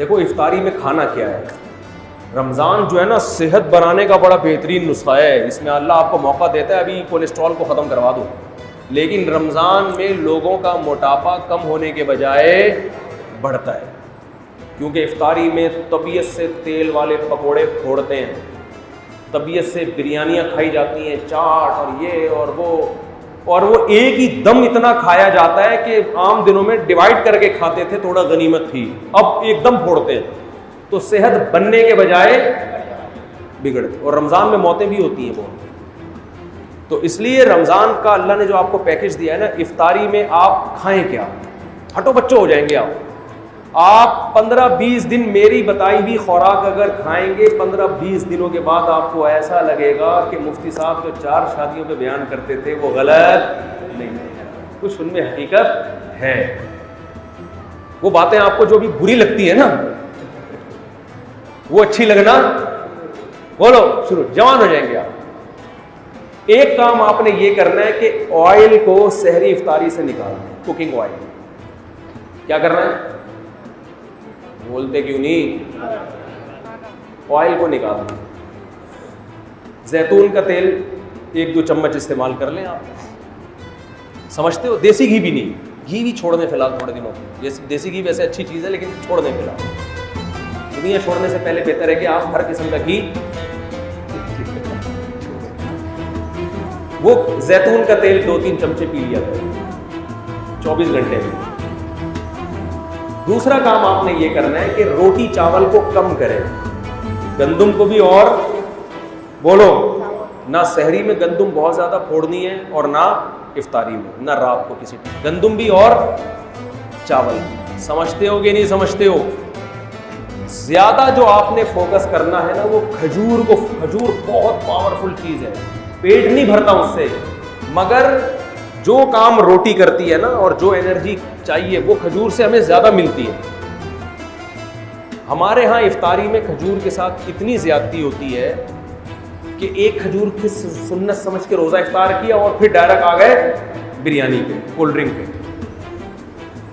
देखो इफ्तारी में खाना क्या है। रमज़ान जो है ना सेहत बनाने का बड़ा बेहतरीन नुस्खा है। इसमें अल्लाह आपको मौका देता है अभी कोलेस्ट्रॉल को ख़त्म करवा दो, लेकिन रमज़ान में लोगों का मोटापा कम होने के बजाय बढ़ता है, क्योंकि इफ्तारी में तबीयत से तेल वाले पकोड़े फोड़ते हैं, तबीयत से बिरयानियाँ खाई जाती हैं, चाट और ये और वो एक ही दम इतना खाया जाता है कि आम दिनों में डिवाइड करके खाते थे, थोड़ा गनीमत थी, अब एकदम फोड़ते हैं, तो सेहत बनने के बजाय बिगड़ती। और रमज़ान में मौतें भी होती हैं बहुत। तो इसलिए रमज़ान का अल्लाह ने जो आपको पैकेज दिया है ना, इफ्तारी में आप खाएं क्या, हटो बच्चों हो जाएंगे आप 15-20 दिन मेरी बताई हुई खुराक अगर खाएंगे, 15-20 दिनों के बाद आपको ऐसा लगेगा कि मुफ्ती साहब जो 4 शादियों पे बयान करते थे वो गलत नहीं है, कुछ उनमें हकीकत है। वो बातें आपको जो भी बुरी लगती है ना, वो अच्छी लगना, बोलो शुरू, जवान हो जाएंगे आप। एक काम आपने ये करना है कि ऑयल को सहरी इफ्तारी से निकालना है, कुकिंग ऑयल। क्या करना है, बोलते क्यों नहीं, ऑयल को निकालना। जैतून का तेल 1-2 चम्मच इस्तेमाल कर लें आप, समझते हो। देसी घी भी नहीं, घी भी छोड़ दें फिलहाल थोड़े दिनों में। देसी घी वैसे अच्छी चीज़ है लेकिन छोड़ दें फिलहाल। दुनिया छोड़ने से पहले बेहतर है कि आप हर किस्म का घी, वो जैतून का तेल 2-3 चमचे पी लिया करें 24 घंटे में। दूसरा काम आपने ये करना है कि रोटी चावल को कम करें, गंदुम को भी, और बोलो ना सहरी में गंदुम बहुत ज़्यादा फोड़नी है और ना इफ्तारी में, ना रात को किसी टाइम, गंदुम भी और चावल। समझते हो कि नहीं समझते हो। ज़्यादा जो आपने फोकस करना है ना वो खजूर को, खजूर बहुत पावरफुल चीज़ है, पेट नहीं भरता उससे, मगर जो काम रोटी करती है ना और जो एनर्जी चाहिए वो खजूर से हमें ज़्यादा मिलती है। हमारे यहाँ इफ्तारी में खजूर के साथ इतनी ज़्यादती होती है कि एक खजूर की सुन्नत समझ के रोज़ा इफ्तार किया और फिर डायरेक्ट आ गए बिरयानी पे, कोल्ड ड्रिंक पे।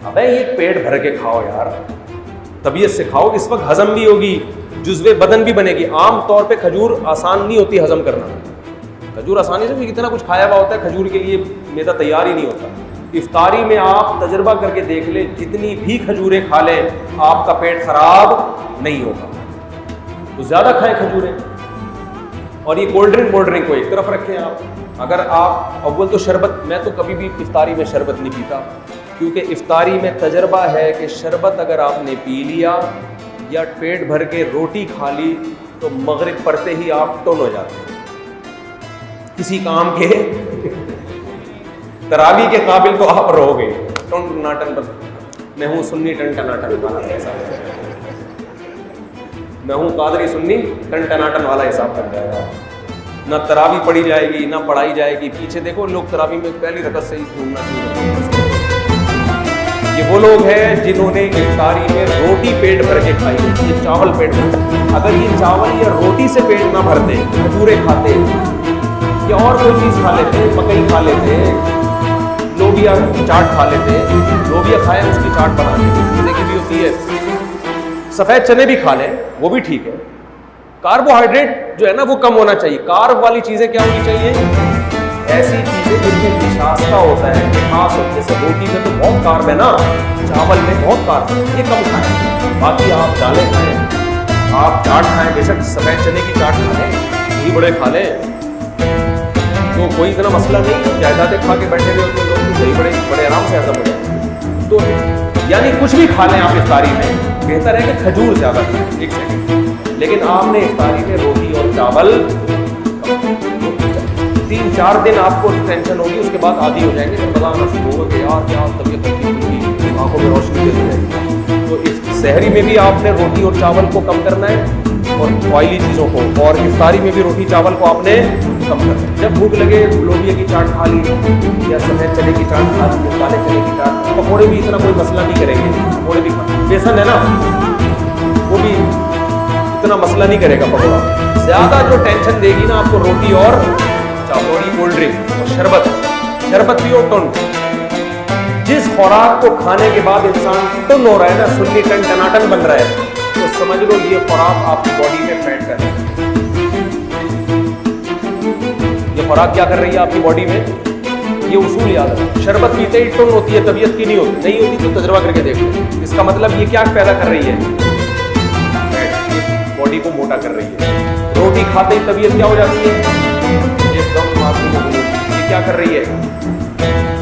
अबे ये पेट भर के खाओ यार, तबीयत से खाओ, इस वक्त हजम भी होगी, जुज़्वे बदन भी बनेगी। आम तौर पे खजूर आसान नहीं होती हजम करना, खजूर आसानी से भी कितना कुछ खाया हुआ होता है, खजूर के लिए मैदा तैयार ही नहीं होता। इफ्तारी में आप तजर्बा करके देख ले, जितनी भी खजूरें खा लें आपका पेट खराब नहीं होगा, तो ज़्यादा खाएं खजूरें। और ये कोल्ड ड्रिंक को एक तरफ रखें आप। अगर आप अव्वल तो शरबत, मैं तो कभी भी इफ्तारी में शरबत नहीं पीता, क्योंकि इफ्तारी में तजर्बा है कि शरबत अगर आपने पी लिया या पेट भर के रोटी खा ली तो मगरिब पड़ते ही आप टन हो जाते हैं, किसी काम के तरावी के काबिल तो आप रहोगे। टन टनाटन पर मैं हूँ सुन्नी टन टनाटन वाला हिसाब, मैं हूँ कादरी सुन्नी टन टनाटन वाला हिसाब बन जाएगा। ना तरावी पढ़ी जाएगी ना पढ़ाई जाएगी। पीछे देखो लोग तरावी में पहली रकत से ही घूमना शुरू। ये वो लोग हैं जिन्होंने इफ्तारी में रोटी पेट भर के खाई, ये चावल पेट भर। अगर ये चावल या रोटी से पेट ना भरते, खजूरें खाते या और कोई चीज़ खा लेते, मकई खा लेते, लोबिया की चाट खा लेते, लोबिया खाए उसकी चाट बना लेते की भी होती है, सफ़ेद चने भी खा लें वो भी ठीक है। कार्बोहाइड्रेट जो है ना वो कम होना चाहिए। कार्ब वाली चीज़ें क्या होनी चाहिए, ऐसी चीज़ें जिनमें निशास्ता होता है, मिठास होती है। जैसे रोटी में तो बहुत कार्ब है ना, चावल में बहुत कार्ब है, ये कम खाएं। बाकी आप दालें खाएं, आप चाट खाएं, बेशक सफ़ेद चने की चाट खा लें, घी बड़े खा लें, तो कोई इतना मसला नहीं। जायदादें खा के बैठे हुए होते लोग दही बड़े आराम से हजम हो जाए। तो यानी कुछ भी खा लें आप इफ्तारी में, बेहतर है कि खजूर ज़्यादा खाएं। एक सेकंड, लेकिन आपने इफ्तारी में रोटी और चावल 3-4 दिन आपको टेंशन होगी, उसके बाद आदी हो जाएंगे, जब बताना शुरू होगा कि यार क्या तबीयत होगी, आंखों में रोशनी हो जाएगी। तो इस सहरी में भी आपने रोटी और चावल को कम करना है और ऑयली चीज़ों को, और इफ्तारी में भी रोटी चावल को आपने कम करना है। जब भूख लगे लोबिया की चाट खा ली या सफ़ेद चने की चाट खा ली, काले चने की चाट, पकौड़े भी इतना कोई मसला नहीं करेंगे, पकौड़े भी बेसन है ना वो भी इतना मसला नहीं करेगा पकौड़ा। ज़्यादा जो टेंशन देगी ना आपको रोटी और चावल, कोल्ड ड्रिंक और शरबत पियो टन। जिस खुराक को खाने के बाद इंसान टन हो रहा है ना, सुन्नी टन टनाटन बन रहा है, तो समझ लो ये खुराक आपकी बॉडी में फैट कर रही है। ये खुराक क्या कर रही है आपकी बॉडी में? ये उसूल याद है। शरबत पीते ही टुन होती है, तबीयत की नहीं होती। नहीं होती तो तजुर्बा करके देख लो। इसका मतलब ये क्या पैदा कर रही है? बॉडी को मोटा कर रही है। रोटी खाते ही तबीयत क्या हो जाती है? एकदम ये क्या कर रही है?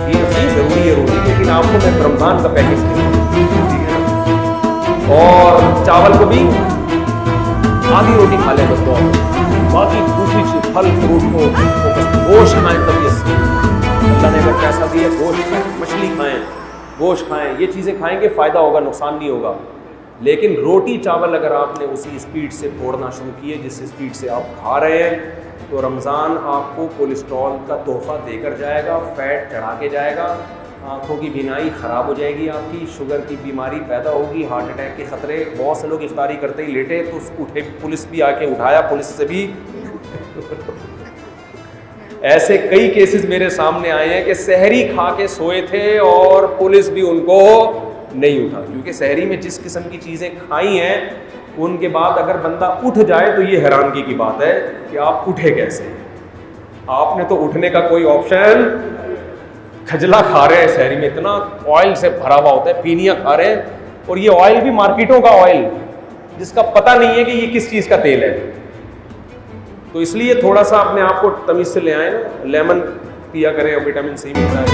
ये जरूरी है रोटी, लेकिन आपको मैं रमजान का पैकेज दूंगा, और चावल को भी आधी रोटी खा लें बस, बाकी दूसरी चीज फल फ्रूट को गोश्त खाएं तबीयत से। अल्लाह ने अगर पैसा दिया गोश्त खाएं, मछली खाएं, गोश्त खाएं, ये चीज़ें खाएंगे फ़ायदा होगा, नुकसान नहीं होगा। लेकिन रोटी चावल अगर आपने उसी स्पीड से तोड़ना शुरू किए जिस स्पीड से आप खा रहे हैं, तो रमज़ान आपको कोलेस्ट्रॉल का तोहफा देकर जाएगा, फैट चढ़ा के जाएगा, आँखों की बीनाई ख़राब हो जाएगी, आपकी शुगर की बीमारी पैदा होगी, हार्ट अटैक के ख़तरे। बहुत से लोग इफ्तारी करते ही लेटे तो उठे, पुलिस भी आके उठाया, पुलिस से भी ऐसे कई केसेस मेरे सामने आए हैं कि सहरी खा के सोए थे और पुलिस भी उनको नहीं उठा, क्योंकि सहरी में जिस किस्म की चीज़ें खाई हैं उनके बाद अगर बंदा उठ जाए तो ये हैरानगी की बात है कि आप उठे कैसे। आपने तो उठने का कोई ऑप्शन, खजला खा रहे हैं सहरी में, इतना ऑयल से भरा हुआ होता है, पीनिया खा रहे हैं, और ये ऑयल भी मार्केटों का ऑयल जिसका पता नहीं है कि ये किस चीज़ का तेल है। तो इसलिए थोड़ा सा अपने आप को तमीज़ से ले आए ना, लेमन पिया करें और विटामिन सी मिलता है,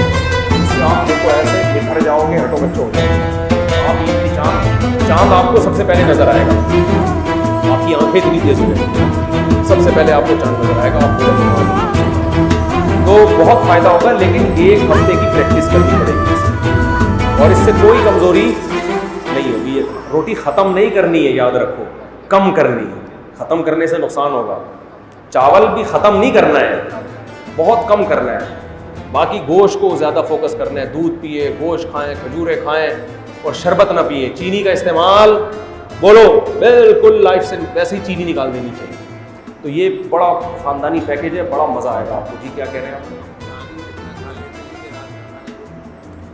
इससे आप देखो ऐसे बिखर जाओगे, हटो बच्चों। आप ईद की चांद आपको सबसे पहले नजर आएगा, आपकी आंखें इतनी तेज हो जाएंगी, सबसे पहले आपको चांद नजर आएगा, आपको तो बहुत फायदा होगा। लेकिन एक हफ्ते की प्रैक्टिस करनी पड़ेगी और इससे कोई कमजोरी नहीं होगी। रोटी ख़त्म नहीं करनी है, याद रखो, कम करनी है। ख़त्म करने से नुकसान होगा। चावल भी ख़त्म नहीं करना है, बहुत कम करना है। बाकी गोश्त को ज़्यादा फोकस करना है। दूध पिए, गोश्त खाएं, खजूरें खाएं और शरबत ना पिए। चीनी का इस्तेमाल बोलो बिल्कुल लाइफ से वैसे ही चीनी निकाल देनी चाहिए। तो ये बड़ा ख़ानदानी पैकेज है, बड़ा मज़ा आएगा आपको। जी क्या कह रहे हैं आप?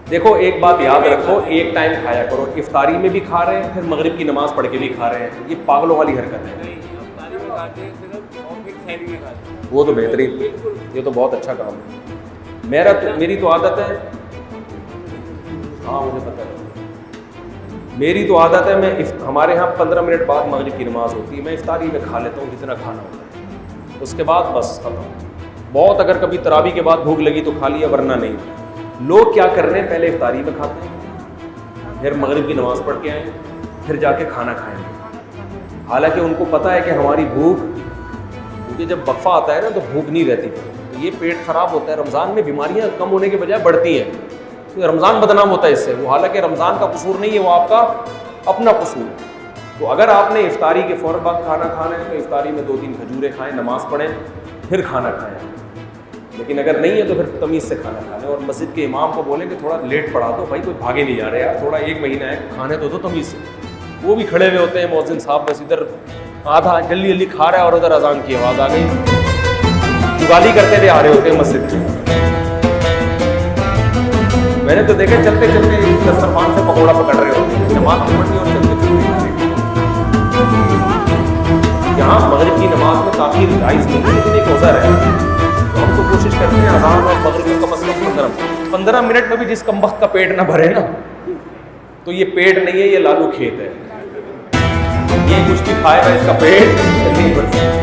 देखो एक बात याद रखो, एक टाइम खाया करो। इफ्तारी में भी खा रहे हैं, फिर मगरिब की नमाज़ पढ़ के भी खा रहे हैं, ये पागलों वाली हरकत है। वो तो बेहतरीन, ये तो बहुत अच्छा काम है। मेरी तो आदत है, हाँ मुझे पता है, मेरी तो आदत है, मैं हमारे यहाँ 15 मिनट बाद मगरिब की नमाज़ होती है, मैं इफ्तारी में खा लेता हूँ जितना खाना होता है, उसके बाद बस खत्म। बहुत अगर कभी तरावी के बाद भूख लगी तो खा लिया, वरना नहीं। लोग क्या कर रहे हैं, पहले इफ्तारी में खाते हैं, फिर मगरिब की नमाज़ पढ़ के आए, फिर जाके खाना खाएंगे। हालांकि उनको पता है कि हमारी भूख, क्योंकि जब वक्फा आता है ना तो भूख नहीं रहती, तो ये पेट खराब होता है। रमज़ान में बीमारियां कम होने के बजाय बढ़ती हैं, तो रमज़ान बदनाम होता है इससे। वो हालांकि रमज़ान का कसूर नहीं है, वो आपका अपना कसूर है। तो अगर आपने इफ्तारी के फ़ौरन बाद खाना खाना है तो इफ्तारी में 2-3 खजूरें खाएं, नमाज़ पढ़ें, फिर खाना खाएं। लेकिन अगर नहीं है तो फिर तमीज़ से खाना खा लें, और मस्जिद के इमाम को बोलें कि थोड़ा लेट पढ़ा दो भाई, कोई भागे नहीं जा रहे यार, थोड़ा 1 महीना है, खाने तो दो तमीज़ से। वो भी खड़े हुए होते हैं मौज़िन साहब, बस इधर आधा जल्दी जल्दी खा रहा है और उधर अजान की आवाज़ आ गई, जुगाली करते हुए आ रहे होते हैं मस्जिद में। मैंने तो देखे चलते चलते दस्तरखान से पकौड़ा पकड़ रहे होते हैं, नमाज पढ़नी और चलते चलते। यहाँ मगरिब की नमाज में काफ़ी राइज नहीं है, लेकिन एक उज़र है, तो हम तो कोशिश करते हैं अज़ान और मगरिब कम अज़ कम 15 मिनट में भी जिस कम वक्त का पेट ना भरे ना, तो ये पेट नहीं है, ये लालू खेत है। ये कुछ भी खाएगा इसका पेट नहीं भर सकता।